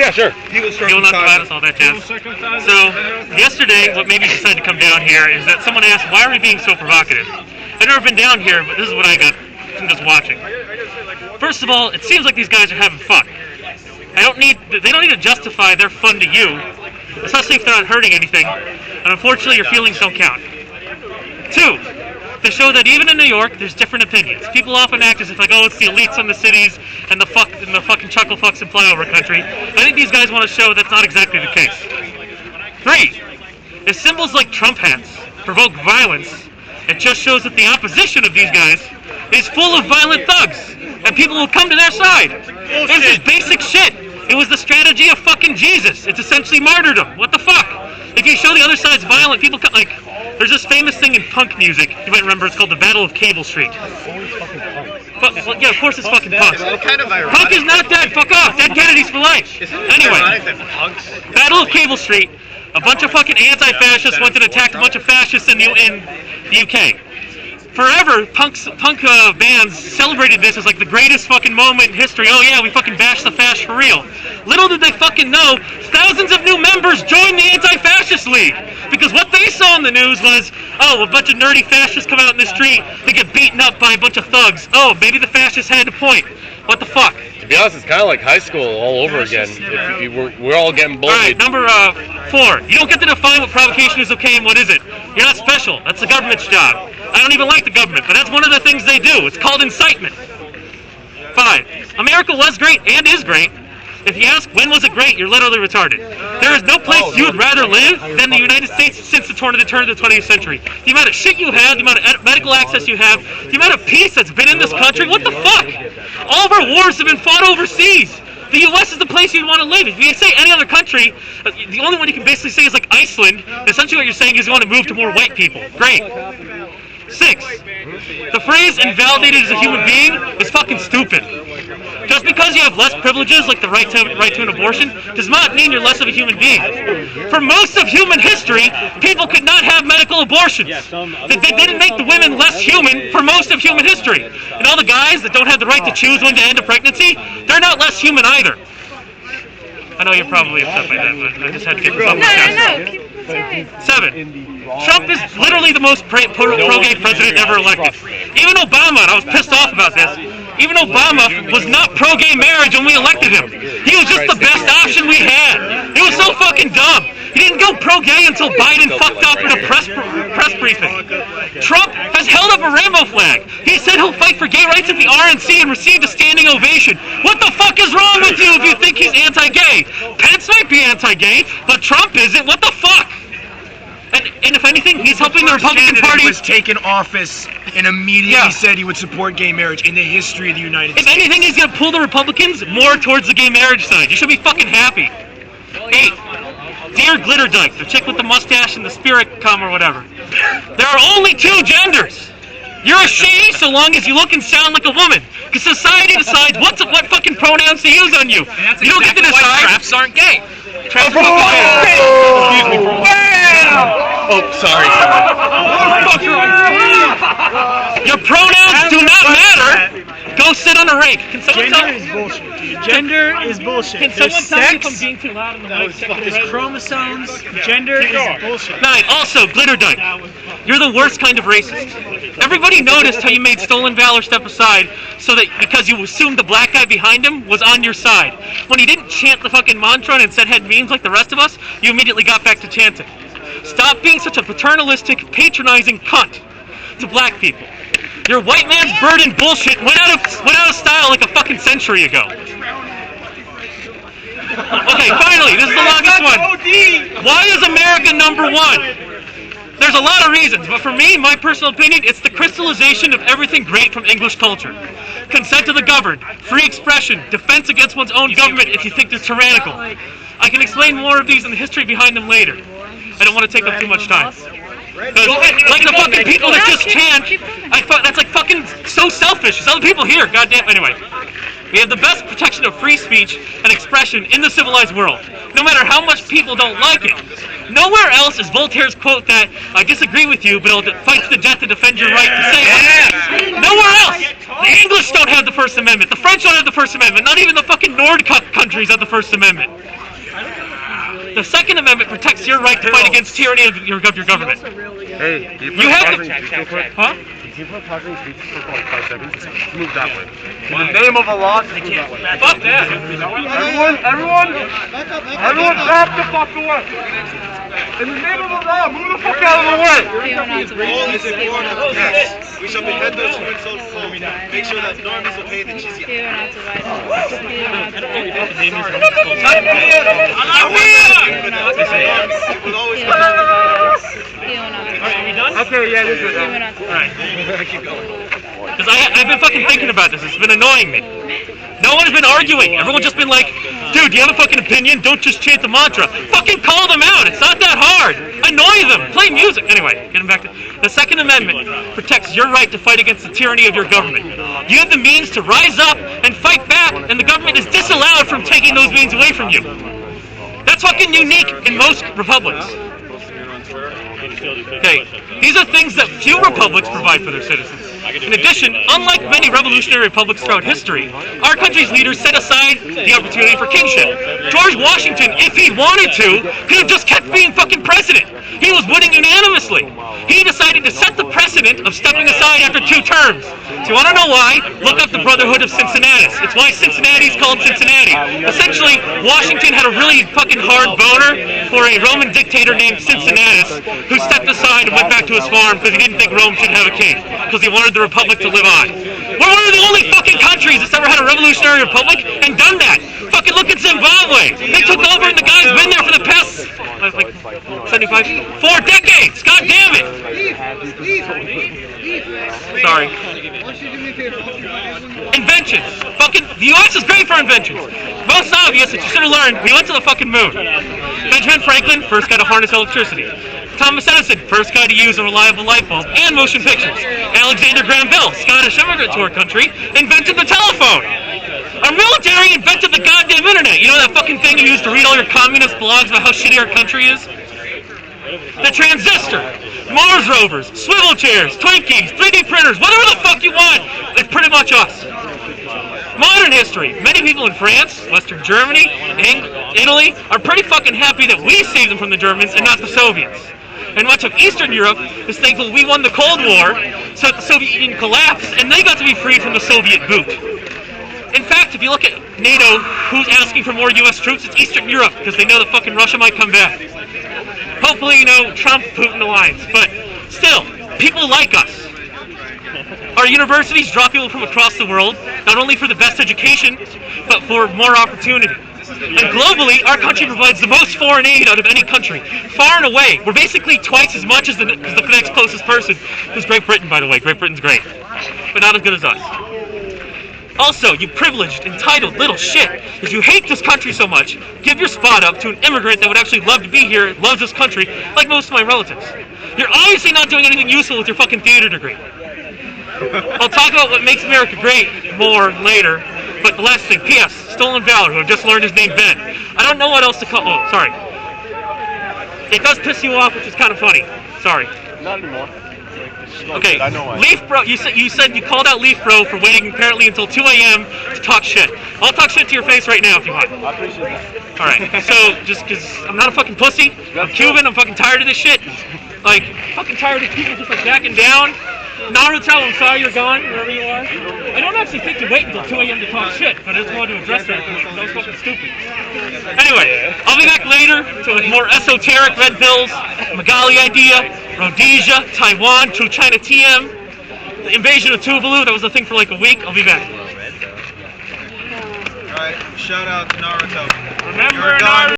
yeah, sure. You will not violence, all that jazz. So, yesterday, what made me decide to come down here is that someone asked, why are we being so provocative? I've never been down here, but this is what I got from just watching. First of all, it seems like these guys are having fun. They don't need to justify their fun to you, especially if they're not hurting anything, and unfortunately your feelings don't count. 2, to show that even in New York, there's different opinions. People often act as if like, oh, it's the elites in the cities and the fucking chuckle fucks and flyover country. I think these guys want to show that's not exactly the case. 3, if symbols like Trump hats provoke violence, it just shows that the opposition of these guys is full of violent thugs, and people will come to their side. This is basic shit. It was the strategy of fucking Jesus. It's essentially martyrdom. What the fuck? If you show the other side's violent, people come, like, there's this famous thing in punk music, you might remember, it's called the Battle of Cable Street. Well, yeah, of course it's fucking punk. Punk is not dead, fuck off, dead Kennedys for life. Anyway, Battle of Cable Street, a bunch of fucking anti-fascists went and attacked a bunch of fascists in the UK. Forever, punk bands celebrated this as like the greatest fucking moment in history. Oh yeah, we fucking bashed the fascists for real. Little did they fucking know, thousands of new members joined the Anti-Fascist League. Because what they saw in the news was, oh, a bunch of nerdy fascists come out in the street, they get beaten up by a bunch of thugs. Oh, maybe the fascists had a point. What the fuck? To be honest, it's kind of like high school all over again. We're all getting bullied. Alright, number 4. You don't get to define what provocation is okay and what isn't. You're not special. That's the government's job. I don't even like the government, but that's one of the things they do. It's called incitement. 5. America was great and is great. If you ask when was it great, you're literally retarded. There is no place you would rather live than the United States since the turn of the 20th century. The amount of shit you have, the amount of medical access you have, the amount of peace that's been in this country, what the fuck? All of our wars have been fought overseas. The U.S. is the place you'd want to live. If you say any other country, the only one you can basically say is like Iceland. Essentially what you're saying is you want to move to more white people. Great. 6. The phrase invalidated as a human being is fucking stupid. Just because you have less privileges, like the right to an abortion, does not mean you're less of a human being. For most of human history, people could not have medical abortions. They didn't make the women less human for most of human history. And all the guys that don't have the right to choose when to end a pregnancy, they're not less human either. I know you're probably upset by that, but I just had to get this off my chest. 7. Trump is literally the most pro-gay president ever elected. Even Obama, and I was pissed off about this, even Obama was not pro-gay marriage when we elected him. He was just the best option we had. It was so fucking dumb. He didn't go pro-gay until Biden fucked up in a press briefing. Trump has held up a rainbow flag. He said he'll fight for gay rights at the RNC and received a standing ovation. What the fuck is wrong with you if you think he's anti-gay? Pence might be anti-gay, but Trump isn't. What the fuck? And if anything, he's helping the Republican Party. Was taken office and immediately said he would support gay marriage in the history of the United States. If anything, he's going to pull the Republicans more towards the gay marriage side. You should be fucking happy. 8. Dear Glitter Dyke, the chick with the mustache and the spirit cum or whatever. There are only 2 genders. You're a she so long as you look and sound like a woman. Because society decides what fucking pronouns to use on you. You don't get to decide. Traps aren't gay. Excuse me for a moment. Oh, sorry. Your pronouns do not matter. Go sit on a rake. Can someone Gender is bullshit. Gender is bullshit. Can someone tell me if I'm being too loud in the mic? There's chromosomes. Gender is bullshit. 9. Also, Glitter Dyke. You're the worst kind of racist. Everybody noticed how you made Stolen Valor step aside so that because you assumed the black guy behind him was on your side. When he didn't chant the fucking mantra and instead had memes like the rest of us, you immediately got back to chanting. Stop being such a paternalistic, patronizing cunt to black people. Your white man's burden bullshit went out of style like a fucking century ago. Okay, finally, this is the longest one. Why is America number 1? There's a lot of reasons, but for me, my personal opinion, it's the crystallization of everything great from English culture. Consent to the governed, free expression, defense against one's own government if you think they're tyrannical. I can explain more of these and the history behind them later. I don't want to take up too much time. Like the fucking people that just chant, that's like fucking so selfish. There's other people here, goddamn. Anyway, We have the best protection of free speech and expression in the civilized world, no matter how much people don't like it. Nowhere else is Voltaire's quote that, "I disagree with you, but I'll fight to the death to defend your right to say it." Nowhere else! The English don't have the First Amendment. The French don't have the First Amendment. Not even the fucking Nord countries have the First Amendment. The Second Amendment protects your right to fight against tyranny of your government. Hey, You have to... Huh? Can you put pausing speech for like 5 seconds? Move that way. In the name of Allah, move that way. Fuck that! Everyone, back the fuck away! In the name of Allah, move the fuck out of the way! We shall behead those who insult Paul. Make sure that normies will pay the jizya. Are you done? Okay, yeah, this is Alright. Because I've been fucking thinking about this. It's been annoying me. No one has been arguing. Everyone's just been like, dude, do you have a fucking opinion? Don't just chant the mantra. Fucking call them out. It's not that hard. Annoy them. Play music. Anyway, getting back to... The Second Amendment protects your right to fight against the tyranny of your government. You have the means to rise up and fight back, and the government is disallowed from taking those means away from you. That's fucking unique in most republics. Okay, these are things that few republics provide for their citizens. In addition, unlike many revolutionary republics throughout history, our country's leaders set aside the opportunity for kingship. George Washington, if he wanted to, could have just kept being fucking president. He was winning unanimously. He decided to set the precedent of stepping aside after 2 terms. Do you want to know why? Look up the Brotherhood of Cincinnatus. It's why Cincinnati is called Cincinnati. Essentially, Washington had a really fucking hard boner for a Roman dictator named Cincinnatus, who stepped aside and went back to his farm because he didn't think Rome should have a king, because he wanted the republic to live on. We're one of the only fucking countries that's ever had a revolutionary republic and done that. Fucking look at Zimbabwe. They took over and the guy's been there for the past, like, 75? 4 decades! God damn it! Sorry. Inventions. Fucking, the US is great for inventions. Most obvious that you should have learned, we went to the fucking moon. Benjamin Franklin, first guy to harness electricity. Thomas Edison, first guy to use a reliable light bulb and motion pictures. Alexander Graham Bell, Scottish immigrant to our country, invented the telephone. Our military invented the goddamn internet. You know that fucking thing you use to read all your communist blogs about how shitty our country is? The transistor, Mars rovers, swivel chairs, Twinkies, 3D printers, whatever the fuck you want. It's pretty much us. Modern history. Many people in France, Western Germany, Italy are pretty fucking happy that we saved them from the Germans and not the Soviets. And much of Eastern Europe is thankful we won the Cold War so that the Soviet Union collapsed and they got to be freed from the Soviet boot. In fact, if you look at NATO, who's asking for more US troops? It's Eastern Europe, because they know that fucking Russia might come back. Hopefully, you know, Trump-Putin alliance. But still, people like us. Our universities draw people from across the world, not only for the best education, but for more opportunity. And globally, our country provides the most foreign aid out of any country. Far and away. We're basically twice as much as the next closest person, who's Great Britain, by the way. Great Britain's great. But not as good as us. Also, you privileged, entitled little shit, if you hate this country so much, give your spot up to an immigrant that would actually love to be here, loves this country, like most of my relatives. You're obviously not doing anything useful with your fucking theater degree. I'll talk about what makes America great more later, but the last thing, P.S. Stolen Valor, who I've just learned his name Ben. I don't know what else to call... Oh, sorry. It does piss you off, which is kind of funny. Sorry. Not anymore. Okay, I know why. Leaf Bro, you said you called out Leaf Bro for waiting apparently until 2 a.m. to talk shit. I'll talk shit to your face right now if you want. I appreciate that. Alright, so just because I'm not a fucking pussy, I'm Cuban, I'm fucking tired of this shit. Like, fucking tired of people just like backing down. Naruto, I'm sorry you're gone, wherever you are. I don't actually think you wait until 2 a.m. to talk shit, but I just wanted to address that point, because that was fucking stupid. Anyway, I'll be back later to more esoteric red pills, Magali idea, Rhodesia, Taiwan, True China TM, the invasion of Tuvalu, that was a thing for like a week. I'll be back. Alright, shout out to Naruto. Remember Naruto!